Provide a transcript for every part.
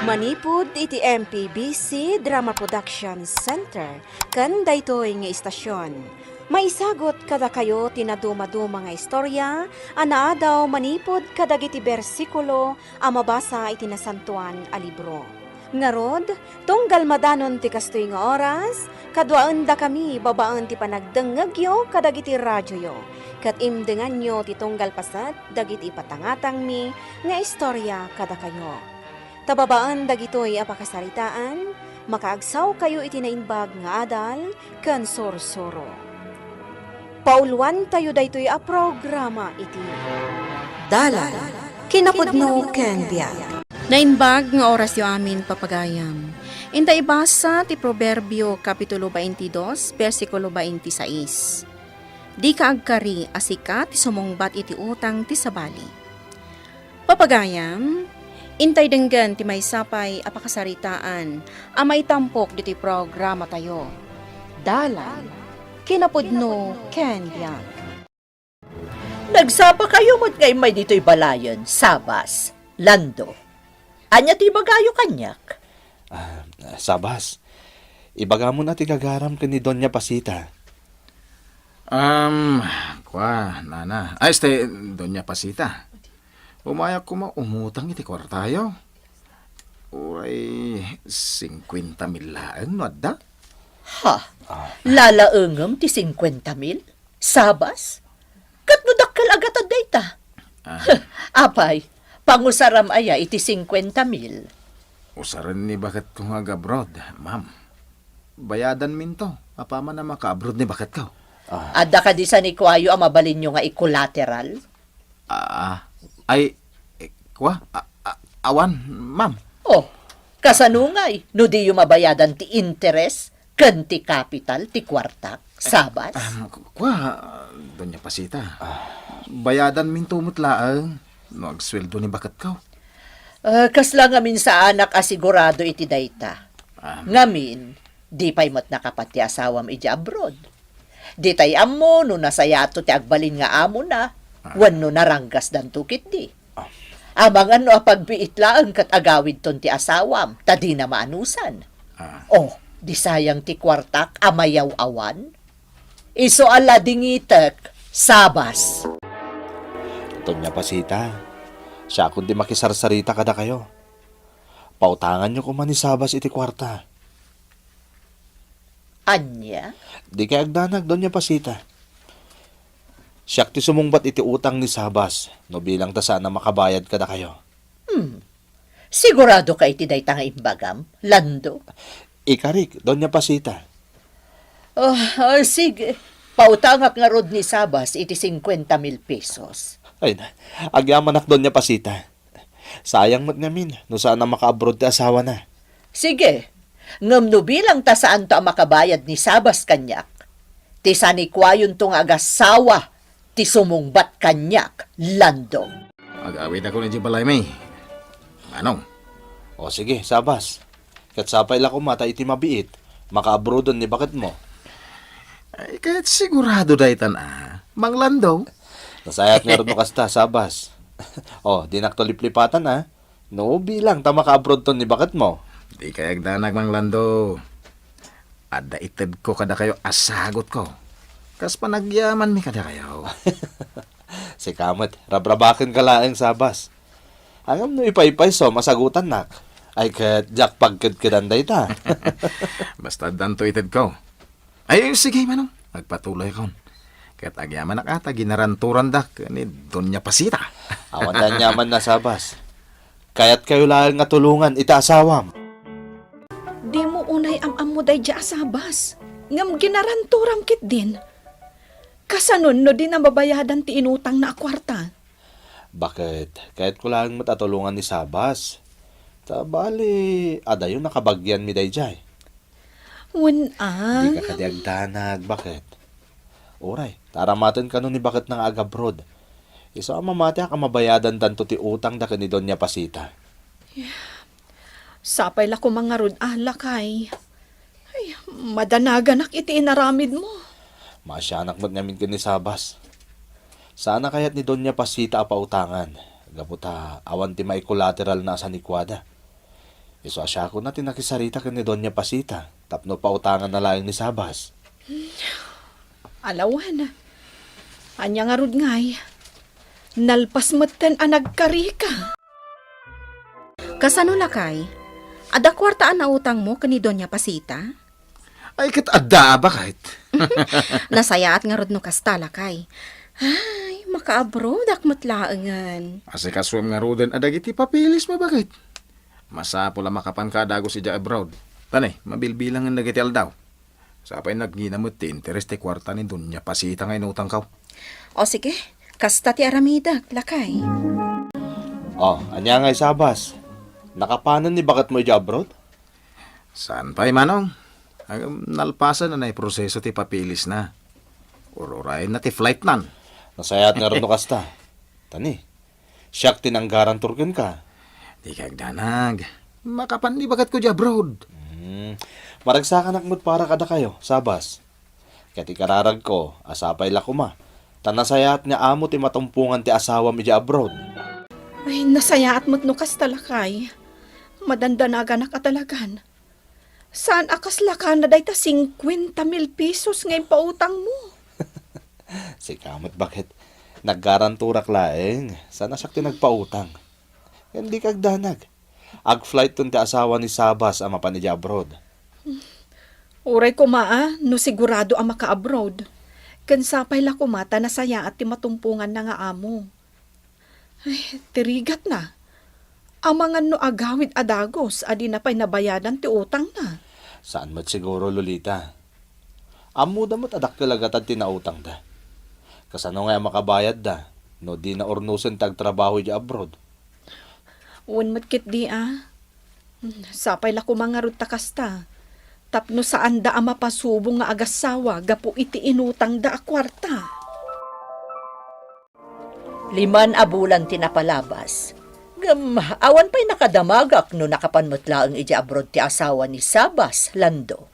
Manipud iti MPBC Drama Production Center ken daytoy nga istasyon. Maisagot kada kayo tinaduma-duma nga istorya, anaadaw manipod kadagiti bersikulo a mabasa iti nasantuan a libro. Ngarod, tunggal madanon ti kastoy nga oras, kadwaan da kami babaan ti panagdengegyo kadagiti radyo yo. Kat imdengan nyo ti tunggal pasat dagiti patangatang mi nga istorya kada kayo. Tababaan dagitoy apakasaritaan, makaagsaw kayo iti naimbag nga adal ken sorsoro. Pauluan tayo daytoy a programa iti Dalan kinapudno ken biag. Naimbag nga oras yo amin papagayam. Inta ibasa ti Proverbio kapitulo 22 bersikulo 26. Di kaagkari asika ti sumungbat iti utang ti sabali. Papagayam, intay denggan ti may sapay apakasaritaan amay tampok diti programa tayo. Dalan kinapudno ken biag. Nagsapa kayo mo't ngay may dito'y balayon, Sabas, Lando. Anya ti bagayo kanyak? Sabas, ibaga mo na ti gagaram ka ni Doña Pasita. Nana. Doña Pasita. Umayak ko umutang iti kwartayo. Uray, 50,000 laan, wadda? Ha? Lalaengem ti 50,000? Sabas? Kat no dakkel agatad dayta. Apay, pangusaram aya iti 50,000. Usaran ni bakit kungag-abroad, ma'am. Bayadan minto. Apaman na maka-abroad ni bakit ka? Adda ka di sa ni Kwayo ang mabalin nyo nga i-collateral? Awan, ma'am. Oh, kasanungay, no di yung mabayadan ti interest, ken ti capital, ti kwartak, Sabas? Doña Pasita. Bayadan minto mutlaang. No, agsweldo ni bakit ka? Kasla ngamin sa anak asigurado iti dayta. Ngamin, di pa'y mat nakapati asawam iti abroad. Di tay amo no nasayato ti agbalin nga amo na, wano naranggas dan tukit di. Amang ano apagbiit laang kat agawid ton ti asawam, tadi na maanusan. Oh, di sayang ti kwartak amayaw awan. Iso ala dingitek, Sabas. Doña Pasita, siya kundi makisarsarita kada kayo. Pautangan nyo kuman ni Sabas iti kwarta. Anya? Di kay agdanag, Doña Pasita. Siyak ti sumungbat iti utang ni Sabas, no bilang ta sana makabayad kada kayo. Sigurado ka iti dayta nga imbagam, Lando? Ikarik, Doña Pasita. Sige. Pautangak nga rod ni Sabas iti 50,000 pesos. Ay, agyamanak Doña Pasita. Sayang mat ngamin, no sana maka-abroad ti asawa na. Sige. Ngam no bilang ta saan to ang makabayad ni Sabas kanyak. Ti sanikwayon tong agasawa, ti sumungbat kanyak, Lando. Agawid ako na di balay may. Anong? O sige, Sabas. Katsapay la kumata iti mabiit. Maka-abroadon ni bakit mo. Ay, kahit sigurado daytan Mang Lando. Nasayat nga rin mo kasta, Sabas. O, di naktoliplipatan No, bilang ta maka-abroad ton ni bakit mo. Di kayag danag, Mang Lando. Ada ited ko kada kayo asagot ko. Kas panagyaman mi kada kayo. Si Kamat, rabrabakin ka laeng, Sabas. Hangam no ipay-ipay so, masagutan nak. Ay kat jak pagkadkadanday ta. Basta danto ited ko. Ay, sige, manong. Magpatuloy ko. Kaya't agyaman na kata, ginaranturan dak ni Doña Pasita. Awan na nyaman na, Sabas. Kaya't kayo lang nga tulungan, itaasawam. Di mo unay am-am mo day dya Sabas. Ngam ginaranturam kit din. Kasanon no di na babayadan ti inutang na akwarta. Bakit? Kaya't ko lang matatulungan ni Sabas. Tabali, adayon nakabagyan mi day jay. Di ka kadiagdanag, bakit? Oray, taramatin ka nun ni bakit nang agabroad. Isa ang mamati ka mabayadan tanto ti utang da ka ni Doña Pasita. Sapay la ko mga rod alakay. Ay, madanagan iti inaramid mo. Masyanak mo't ngamin ka ni Sabas. Sana kaya't ni Doña Pasita apautangan. Gaputa, awan ti may collateral na sa nikwada. Iso asya ko na tinakisarita ka ni Doña Pasita. Tapno pa utangan na lang ni Sabas. Alawan. Anya nga rod ngay. Nalpas matan ang nagkari ka. Kasano lakay? Ada kwartaan na utang mo kani Doña Pasita? Ay, kat adda ba kahit? Nasayaat nga rod no kasta lakay. Ay, makaabroad akmat laangan. Asi kaswam nga roden adag iti papilis mo bakit? Masapo la makapan ka dago si ja abroad. Tanay, mabilbilang ang nagiti aldaw. Sapay nagginamot ti interest ti kwarta ni Doña Pasita nga inutang kaw. O sige, kasta ti aramidak lakay. Anya nga Sabas. Nakapanan ni bakat mo iti abroad? Saan pa'y manong? Ang nalpasan na proseso ti papilis na. Ururay na ti flight nan. Nasayat nga rin no kasta. Tani, siyak tinanggaran turkin ka. Di kagdanag. Makapan ni bagat ko di abroad. Maragsakan akmot para kada kayo, Sabas. Kati kararag ko, asapay lakuma. Tanasayat nga amo ti matumpungan ti asawa mi di abroad. Ay, nasayaat mo't no kasta lakay. Madandanagan na katalagan. Saan akas lakan na day ta 50,000 pesos ngayon pautang mo? Si kamot bakit? Naggaranturak laeng. Sana sakti nagpautang. Hindi kagdanag. Ag-flight ton ti asawa ni Sabas ama pa ni di abroad. Uray ko maa, no sigurado ang maka-abroad. Kansapay la kumata na saya at ti matumpungan na nga amo. Ay, tirigat na. Amangan no agawid adagos, adi na pa'y nabayadan ti utang na. Saan mo't siguro, Lolita? Amo da mo't adak talagatad tinautang da. Kasano nga makabayad da, no di na ornusen tagtrabaho di abroad. Uwan mo't kit di Sapay la kumangarod takasta. Tapno saan da ang mapasubong nga agasawa, gapu iti inutang da a kwarta. 5 abulan tinapalabas. Awan pa'y nakadamagak no nakapanmutla ang iti abroad ti asawa ni Sabas, Lando.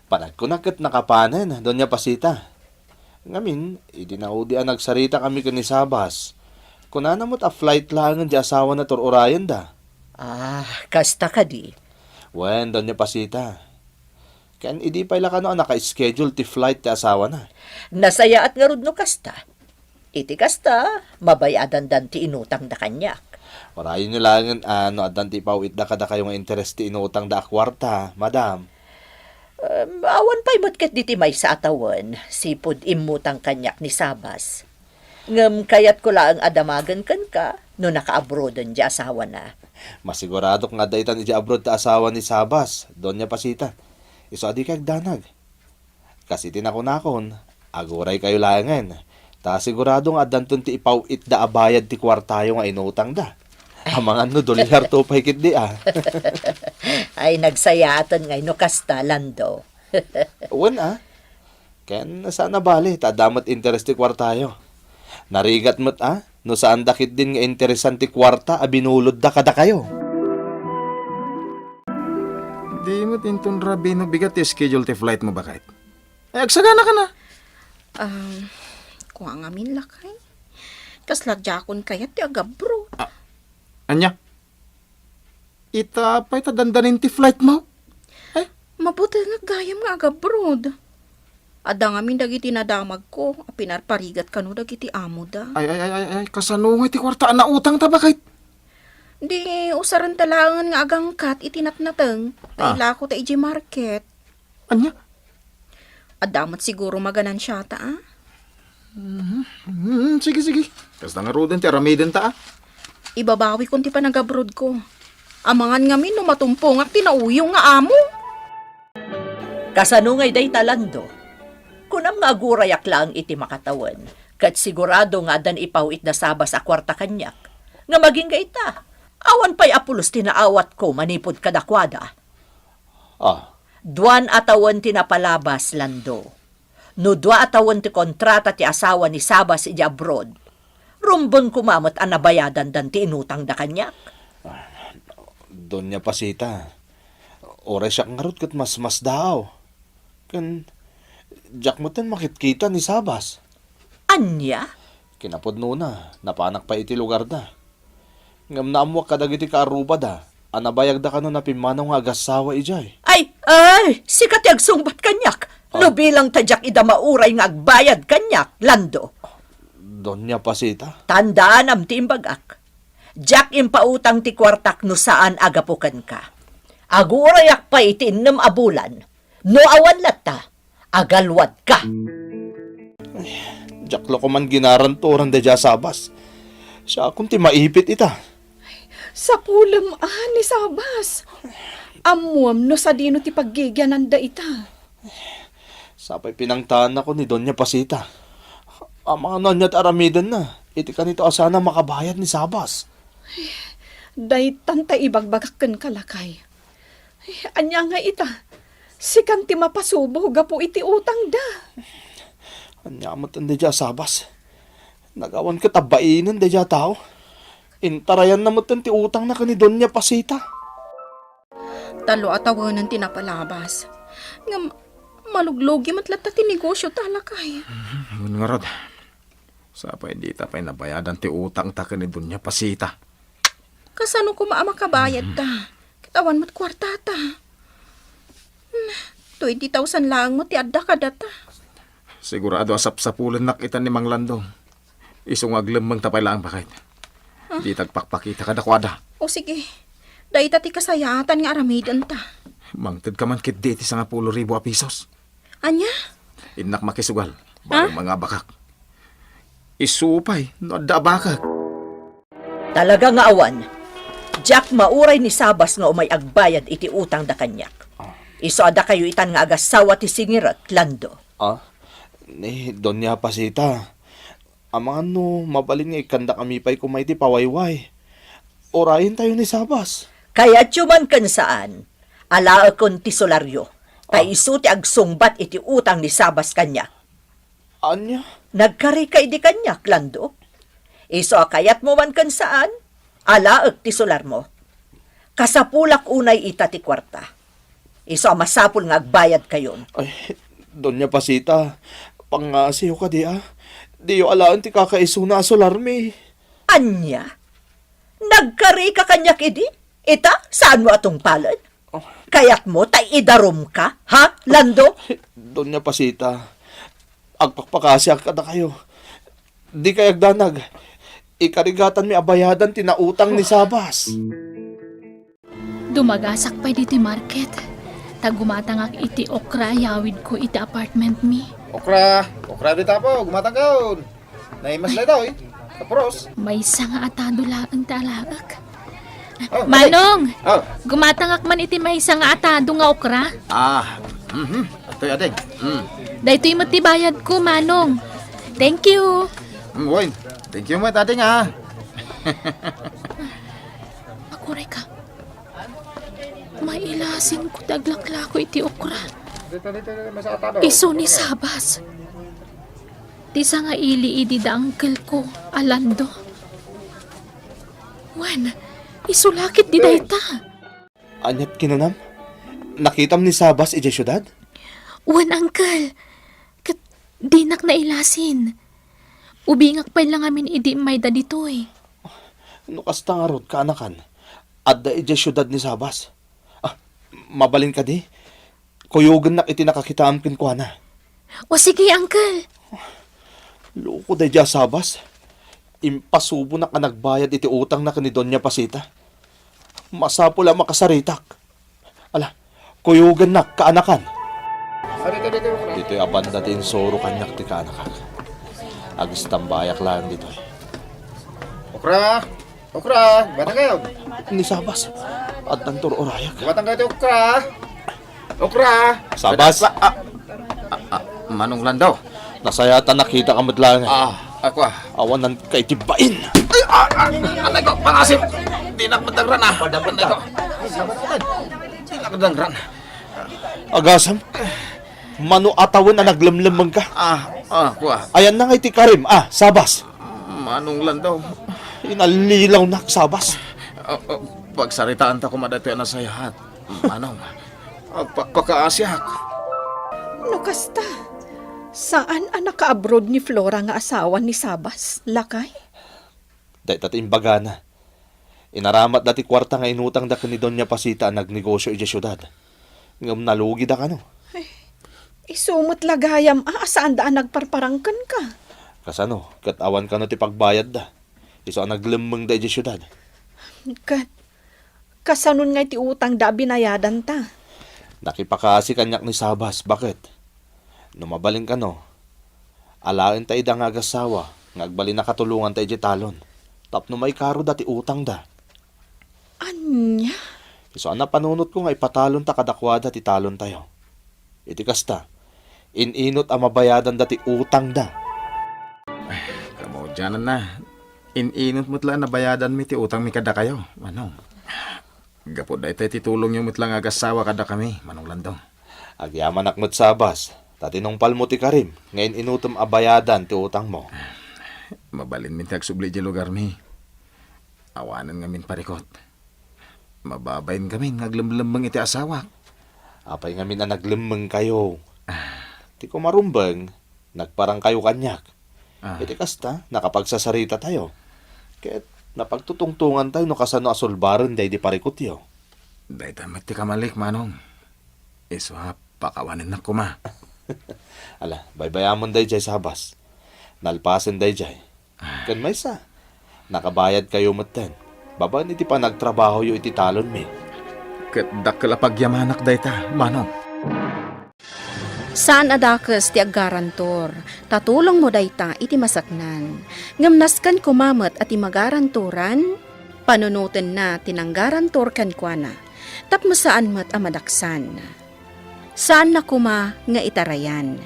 Panag ko na kat nakapanen, Doña Pasita. Ngamin, idinaudi ang nagsarita kami ka ni Sabas. Kunana mo't a flight lang ang di asawa na tururayan da. Kasta ka di. Wen, Doña Pasita. Kan idi pa ila kano ang naka-schedule ti flight ti asawa na. Nasayaat nga rod no kasta. Iti kasta, mabayadan dan ti inutang da kanyak. Warayin nyo lang ano adan ti pawit da kada kayo nga interest ti inutang da kwarta, madam. Awan pa'y matkat diti may sa atawan, sipod imutang kanyak ni Sabas. Ngam kayat ko lang adamagan kan ka, no naka-abroadan di asawa na. Masigurado nga daytan iti abroad ta asawa ni Sabas, Doña Pasita. Iso adi kag danag. Kasi tinakon-akon, aguray kayo langan. Ta sigurado nga danton ti ipawit da abayad ti kwartayo nga inutang da. Amangan no dolyar to pahikit di Ay nagsayatan ngay no kasta, Lando. Uwan Ken sana bali, tadamat interest ti kwartayo. Narigat mo't no saan dakit din nga interesan ti kwarta, abinulod da kada kayo. Di mo tinton rabino bigat ti schedule ti flight mo bakit? Ay, agsagana ka na. Kuha nga min lakay. Kasladjakon kaya ti agabro. Anya? Itapay ta dandanin ti flight mo? Mabuti nga gayam nga agabrod. Ada nga min dagiti nadamag ko, pinarparigat kano dagiti amo da. Ay, kasanungay ti kwartaan na utang ta bakit? Di usaran talangan nga agangkat itinatnateng. Naila ko ta iji market. Anya? Adamat siguro maganan siya ta Sige. Kasta nga roden ti aramiden ta Ibabawi kung ti panagabrod ko. Amangan nga min no matumpong at tinauyong nga amo. Kasanungay day talando. Kunam nga agurayak lang iti makatawan, kat sigurado nga dan ipawit na Sabas a kwarta kanyak. Nga maging gaita, awan pa'y apulos tinaawat ko manipod kadakwada. Duan atawan tinapalabas, Lando. No dua atawan ti kontrata ti asawa ni Sabas iti abroad. Rumbang kumamot ang nabayadan dan ti inutang da kanyak. Doña Pasita, oray siya ngarot kat mas daw. Kan, Jack mo tan makitkita ni Sabas. Anya? Kinapod no na, napanak pa iti lugar da. Ngam naamwa ka dagiti kaarubad ha. Anabayag da ka no na pimanaw nga agasawa ijay. Ay, sikat yag sungbat kanyak. No bilang tadyak ida mauray nga agbayad kanyak, Lando. Donya Pasita. Tandaan am ti imbagak. Jack impautang ti kwartak no saan agapukan ka. Agurayak pa iti innem abulan. No awan lata, agalwad ka. Jaklo ko man ginaranturan da dya sabas. Siya akong ti maipit ita. Sa pulam ni Sabas. Amuam no sa dino ti paggigyanan da ita. Sapay pinangtaan ako ni Donya Pasita. Ang mga nanyat aramidan na. Iti ka nito asana makabayad ni Sabas. Daytan ta ibagbagakan kalakay. Ay, anya nga ita. Sikan ti mapasubo gapo iti utang da. Anyamot ang dadya Sabas. Nagawan ka tabainan dadya tao. Intarayan na mo ti utang na ka ni Donya Pasita. Talo atawanan tinapalabas. Nga maluglogi matlata ti negosyo talakay. Ngun nga rod. Sapay di ta pa'y nabayadan ti utang ta ka ni Donya Pasita. Kasano ko makabayad ta? Kitawan mo't kwarta ta. 20,000 lang mo ti adda ka data. Sigurado asap-sapulan nakita ni Mang Landong. Isungag lemang tapay lang bakit. Di tagpakpakita ka dakwada. O sige, dahi ti kasayatan nga aramidan ta. Mangtid ka man kit di ti 10,000 pesos. Anya? Inak makisugal. Barang mga bakak. Isupay, no da bakak. Talaga nga awan. Jack mauray ni Sabas nga umay agbayad iti utang da kanyak. Iso ada kayo itan nga agasawa ti singirat, Lando. Ni Donya Pasita. Amang ano, mabalin nga ikanda kami pa'y kumay ti pawayway. Orayin tayo ni Sabas. Kaya tiyuman kan saan, alaakon ti solaryo. Iso ti agsungbat iti utang ni Sabas kanyak. Anya? Nagkari ka di kanyak, Lando. Iso kayat mo man kan saan, alaak ti solar mo. Kasapulak unay ita ti kwarta. Iso masapul nga agbayad kayon. Ay, Donya Pasita. Pangasiyo ka di Di yo alaan ti kakaiso na solarmi. Anya? Nagkari ka kanyak idi? Ita, saan mo atong palad? Kayat mo, tay idarom ka, ha, Lando? Donya Pasita. Agpakpakasya ka na kayo. Di kayag danag. Ikarigatan mi abayadan tinautang ni Sabas. Dumagasak pa dito market. Tagumatangak iti okra yawid ko iti apartment mi. Okra di tapo, gumatanggaon. Naimas na daw Kapros. May isa nga atado laang talaak. Oh, Manong! Oh. Gumatangak man iti may isa nga atado nga okra. Ato'y adeng. Dahito'y matibayad ko, Manong. Thank you. Boy, thank you mo adeng Akuray ka. Mailasin ko daglakla ko iti okra. Iso ni Sabas. Tisa nga ili da uncle ko, Alando. Wan, isulakit di dayta. Anyat kinunam? Nakitam ni Sabas iti syudad? Wan, uncle. Dinak na ilasin. Ubingak pa lang amin idi may da ditoy. Nukasta nga rod kaanakan. Adda iti syudad ni Sabas. Mabalin ka di? Kuyugan na iti nakakitaam kinkwana. O sige, uncle. Loko da dya Sabas. Impasubo na ka nagbayad iti utang na ka ni Donya Pasita. Masapula makasaritak. Ala, kuyugan na kaanakan. Dito'y abanda tin soro kanyak ti kaanakan. Agis tambayak lang dito. Okra, batang kayo. Ni Sabas. At nantor orayak. Batang kayo Okra. Sabas. Manong Landaw. Nasayata nakita ka madlangan. Ako Awan ng kay tibain. Anay ko, pangasim. Di na madagran Anay ko. Di na madagran. Agasam. Mano atawan na naglamlamang ka. Ako Ayan na nga iti karim. Sabas. Manong Landaw. Inalilaw na Sabas. Pagsaritaan ta ko madati na sayahat. Manong. Pagpakaasyak. No kasta, saan ang naka-abroad ni Flora nga asawa ni Sabas, lakay? Dahil tatimbaga na. Inaramat dati kwarta nga inutang da ni Doña Pasita ang nagnegosyo iti syudad. Ngam nalugi da ka no. Isumot lagayam, saan daan nagparparangkan ka? Kasano, katawan ka no ti pagbayad da. Iso ang naglimang da iti syudad. Kasanon nga iti utang da binayadan ta. Nakipakasi kanyak ni Sabas, bakit? Numabaling ka no. Alain tayo da nga agasawa, ngagbalin na katulungan tayo iti talon. Tapno may karo dati utang da. Anya? Iso ang napanunot ko nga ipatalon ta kadakwada ti talon tayo. Iti kasta, ininot ang mabayadan dati utang da. Kamo dyanan na. Ininot mo't lang nabayadan mi ti utang mi kada kayo. Manong. Gapod da ito titulong yung mo't lang agasawa kada kami. Manong Landong. Agyaman akmat Sabas, tatinong palmo ti karim, ngayon inutom abayadan ti utang mo. Mabalin min ti agsubli di lugar mi. Awanan nga min parikot. Mababayin kami ngaglemlembang iti asawa. Apay ngamin na naglimang kayo. Ti ko marumbang, nagparang kayo kanyak. Iti kasta, nakapagsasarita tayo. Kaya't napagtutungtungan tayo no kasano asulbaran day di parikot yo. Day tamat ti kamalik, Manong. Iso ha, pakawanin na kuma. Ala, baybayamon day jay Sabas. Nalpasin day jay. Kan may sa, nakabayad kayo maten. Baba iti pa nagtrabaho yo iti talon mi. Kat dakla pagyamanak day ta, Manong. Saan adakas ti aggarantor, tatulong mo dayta iti masaknan. Ngamnaskan kumamat at imagarantoran, panunutin na tinanggarantor kan kuana, tapno saan mat amadaksan. Saan na kuma nga itarayan.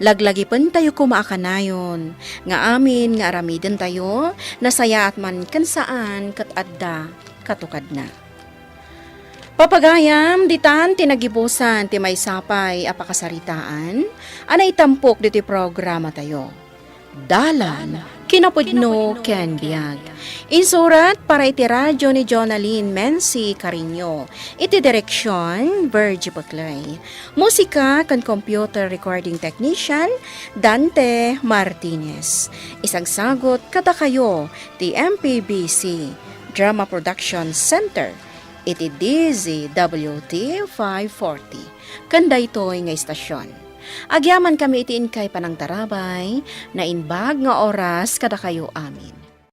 Laglagipan tayo kumaakanayon, nga amin nga aramiden tayo, nasaya at man kan saan kat adda katukad na. Papagayam, ditan tinagibusan ti may sapay apakasaritaan, anay tampok diti programa tayo. Dalan, kinapudno ken biag. Insurat para iti radyo ni Jonaline Mensi Carino. Iti direksyon, Virgie Paclay. Musika kan computer recording technician, Dante Martinez. Isagsagot kada kayo, ti MPBC Drama Production Center. Iti DZWT 540. Kanda ito'y nga istasyon. Agyaman kami itiin kay panang tarabay, na inbag nga oras kada kayo amin.